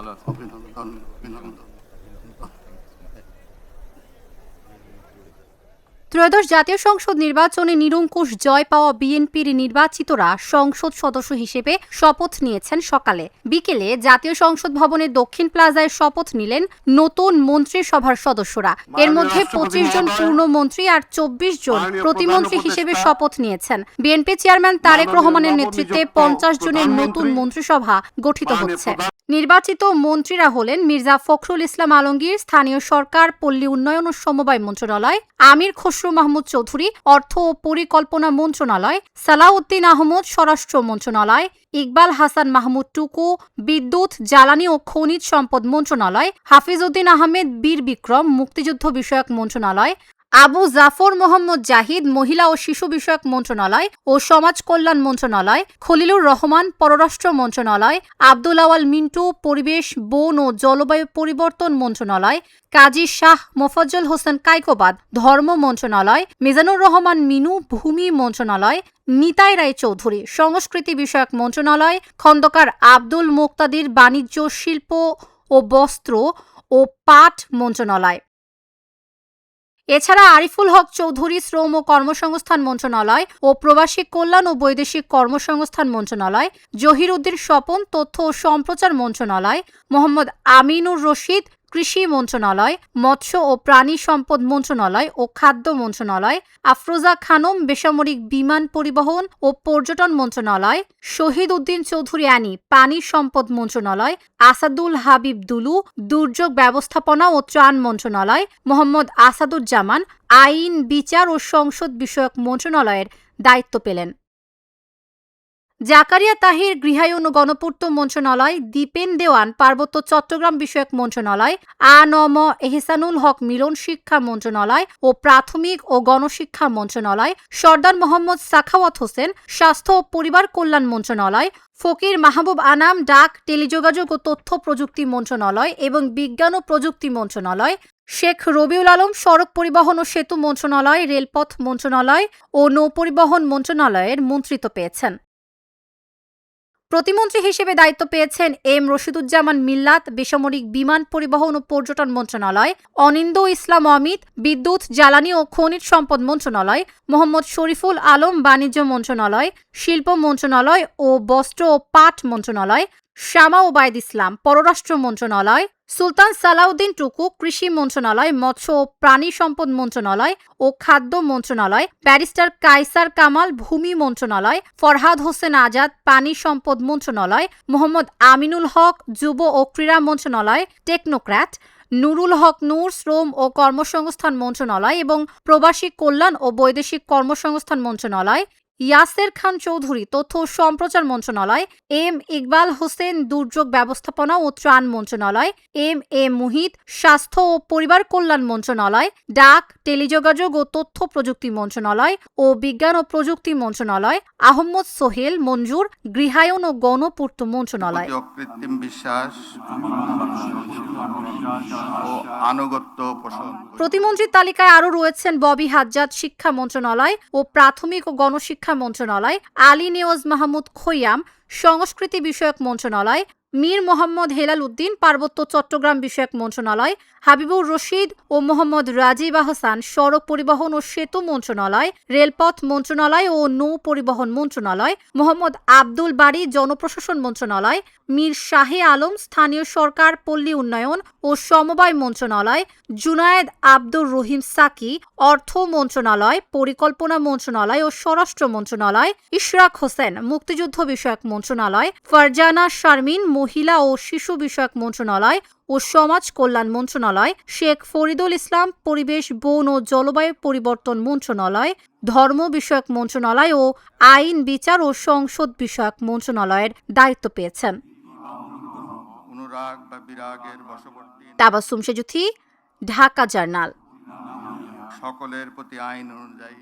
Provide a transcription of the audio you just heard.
অভিনন্দন অভিনন্দন। ত্রয়োদশ জাতীয় সংসদ নির্বাচনে নিরঙ্কুশ জয় পাওয়া বিএনপির নির্বাচিতরা সংসদ সদস্য হিসেবে শপথ নিয়েছেন সকালে। বিকেলে জাতীয় সংসদ ভবনের দক্ষিণ প্লাজায় শপথ নিলেন নতুন মন্ত্রিসভার সদস্যরা। এর মধ্যে 25 জন পূর্ণমন্ত্রী আর 24 জন প্রতিমন্ত্রী হিসেবে শপথ নিয়েছেন। বিএনপি চেয়ারম্যান তারেক রহমানের নেতৃত্বে 50 জনের নতুন মন্ত্রিসভা গঠিত হচ্ছে। নির্বাচিত মন্ত্রীরা হলেন মির্জা ফখরুল ইসলাম আলমগীর, স্থানীয় সরকার, পল্লী উন্নয়ন ও সমবায় মন্ত্রণালয়; আমির খসরু মাহমুদ চৌধুরী, অর্থ ও পরিকল্পনা মন্ত্রণালয়; সালাউদ্দিন আহমদ, স্বরাষ্ট্র মন্ত্রণালয়; ইকবাল হাসান মাহমুদ টুকু, বিদ্যুৎ, জ্বালানি ও খনিজ সম্পদ মন্ত্রণালয়; হাফিজ উদ্দিন আহমেদ, বীর বিক্রম, মুক্তিযুদ্ধ বিষয়ক মন্ত্রণালয়; আবু জাফর মোহাম্মদ জাহিদ, মহিলা ও শিশু বিষয়ক মন্ত্রণালয় ও সমাজ কল্যাণ মন্ত্রণালয়; খলিলুর রহমান, পররাষ্ট্র মন্ত্রণালয়; আব্দুল আওয়াল মিন্টু, পরিবেশ, বন ও জলবায়ু পরিবর্তন মন্ত্রণালয়; কাজী শাহ মোফাজ্জল হোসেন কায়কোবাদ, ধর্ম মন্ত্রণালয়; মিজানুর রহমান মিনু, ভূমি মন্ত্রণালয়; নিতাই রায় চৌধুরী, সংস্কৃতি বিষয়ক মন্ত্রণালয়; খন্দকার আব্দুল মুক্তাদির, বাণিজ্য, শিল্প ও বস্ত্র ও পাট মন্ত্রণালয়। এছাড়া আরিফুল হক চৌধুরী, শ্রম ও কর্মসংস্থান মন্ত্রণালয় ও প্রবাসী কল্যাণ ও বৈদেশিক কর্মসংস্থান মন্ত্রণালয়; জহির উদ্দিন স্বপন, তথ্য ও সম্প্রচার মন্ত্রণালয়; মোহাম্মদ আমিনুর রশিদ, কৃষি মন্ত্রণালয়; মৎস্য ও প্রাণী সম্পদ মন্ত্রণালয় ও খাদ্য মন্ত্রণালয়; আফরোজা খানম, বেসামরিক বিমান পরিবহন ও পর্যটন মন্ত্রণালয়; শহীদ উদ্দিন চৌধুরী অ্যানি, পানি সম্পদ মন্ত্রণালয়; আসাদুল হাবিব দুলু, দুর্যোগ ব্যবস্থাপনা ও ত্রাণ মন্ত্রণালয়; মোহাম্মদ আসাদুজ্জামান, আইন, বিচার ও সংসদ বিষয়ক মন্ত্রণালয়ের দায়িত্ব পেলেন। জাকারিয়া তাহির, গৃহায়ন ও গণপূর্ত মন্ত্রণালয়; দীপেন দেওয়ান, পার্বত্য চট্টগ্রাম বিষয়ক মন্ত্রণালয়; আ.ন.ম এহসানুল হক মিলন, শিক্ষা মন্ত্রণালয় ও প্রাথমিক ও গণশিক্ষা মন্ত্রণালয়; সর্দার মোহাম্মদ সাখাওয়াত হোসেন, স্বাস্থ্য ও পরিবার কল্যাণ মন্ত্রণালয়; ফকির মাহবুব আনাম, ডাক, টেলিযোগাযোগ ও তথ্য প্রযুক্তি মন্ত্রণালয় এবং বিজ্ঞান ও প্রযুক্তি মন্ত্রণালয়; শেখ রবিউল আলম, সড়ক পরিবহন ও সেতু মন্ত্রণালয়, রেলপথ মন্ত্রণালয় ও নৌপরিবহন মন্ত্রণালয়ের মন্ত্রিত্ব পেয়েছেন। প্রতিমন্ত্রী হিসেবে দায়িত্ব পেয়েছেন এম রশিদুজ্জামান মিল্লাত, বেসামরিক বিমান পরিবহন ও পর্যটন মন্ত্রণালয়; অনিন্দ্য ইসলাম অমিত, বিদ্যুৎ, জ্বালানি ও খনিজ সম্পদ মন্ত্রণালয়; মোহাম্মদ শরীফুল আলম, বাণিজ্য মন্ত্রণালয়, শিল্প মন্ত্রণালয় ও বস্ত্র ও পাট মন্ত্রণালয়; শামা ওবায়দ ইসলাম, পররাষ্ট্র মন্ত্রণালয়; সুলতান সালাউদ্দিন টুকু, কৃষি মন্ত্রণালয়, মৎস্য ও প্রাণী সম্পদ মন্ত্রণালয় ও খাদ্য মন্ত্রণালয়; ব্যারিস্টার কায়সার কামাল, ভূমি মন্ত্রণালয়; ফরহাদ হোসেন আজাদ, পানি সম্পদ মন্ত্রণালয়; মোহাম্মদ আমিনুল হক, যুব ও ক্রীড়া মন্ত্রণালয়, টেকনোক্র্যাট; নুরুল হক নূর, শ্রম ও কর্মসংস্থান মন্ত্রণালয় এবং প্রবাসী কল্যাণ ও বৈদেশিক কর্মসংস্থান মন্ত্রণালয়; ইয়াসের খান চৌধুরী, তথ্য ও সম্প্রচার মন্ত্রণালয়; এম ইকবাল হোসেন, দুর্যোগ ব্যবস্থাপনা ও ত্রাণ মন্ত্রণালয়; এম এ মুহিত, স্বাস্থ্য ও পরিবার কল্যাণ মন্ত্রণালয়; ডাক, টেলিযোগাযোগ ও তথ্য প্রযুক্তি মন্ত্রণালয় ও বিজ্ঞান ও প্রযুক্তি মন্ত্রণালয়; আহমদ সোহেল মঞ্জুর, গৃহায়ন ও গণপূর্ত মন্ত্রণালয়। অকৃত্রিম বিশ্বাস ও আনুগত্য পোষণ। প্রতিমন্ত্রীর তালিকায় আরও রয়েছেন ববি হাজ্জাদ, শিক্ষা মন্ত্রণালয় ও প্রাথমিক ও গণশিক্ষা মন্ত্রণালয়; আলী নেওয়াজ মাহমুদ খৈয়াম, সংস্কৃতি বিষয়ক মন্ত্রণালয়; মীর মোহাম্মদ হেলাল উদ্দিন, পার্বত্য চট্টগ্রাম বিষয়ক মন্ত্রণালয়; হাবিবুর রশিদ ও মোহাম্মদ রাজীব আহসান, সড়ক পরিবহন ও সেতু মন্ত্রণালয়, রেলপথ মন্ত্রণালয় ও নৌ পরিবহন মন্ত্রণালয়; মোহাম্মদ আব্দুল বারী, জনপ্রশাসন মন্ত্রণালয়; মীর শাহে আলম, স্থানীয় সরকার, পল্লী উন্নয়ন ও সমবায় মন্ত্রণালয়; জুনায়েদ আব্দুর রহিম সাকি, অর্থ মন্ত্রণালয়, পরিকল্পনা মন্ত্রণালয় ও স্বরাষ্ট্র মন্ত্রণালয়; ইশরাক হোসেন, মুক্তিযুদ্ধ বিষয়ক মন্ত্রণালয়; ফারজানা শারমিন, মহিলা ও শিশু বিষয়ক মন্ত্রণালয় ও সমাজ কল্যাণ মন্ত্রণালয়; শেখ ফরিদুল ইসলাম, পরিবেশ, বন ও জলবায়ু পরিবর্তন মন্ত্রণালয়; ধর্ম বিষয়ক মন্ত্রণালয় ও আইন, বিচার ও সংসদ বিষয়ক মন্ত্রণালয়ের দায়িত্ব পেয়েছেন। তাবাসসুম সেজুথি, ঢাকা জার্নাল। সকলের প্রতি আইন অনুযায়ী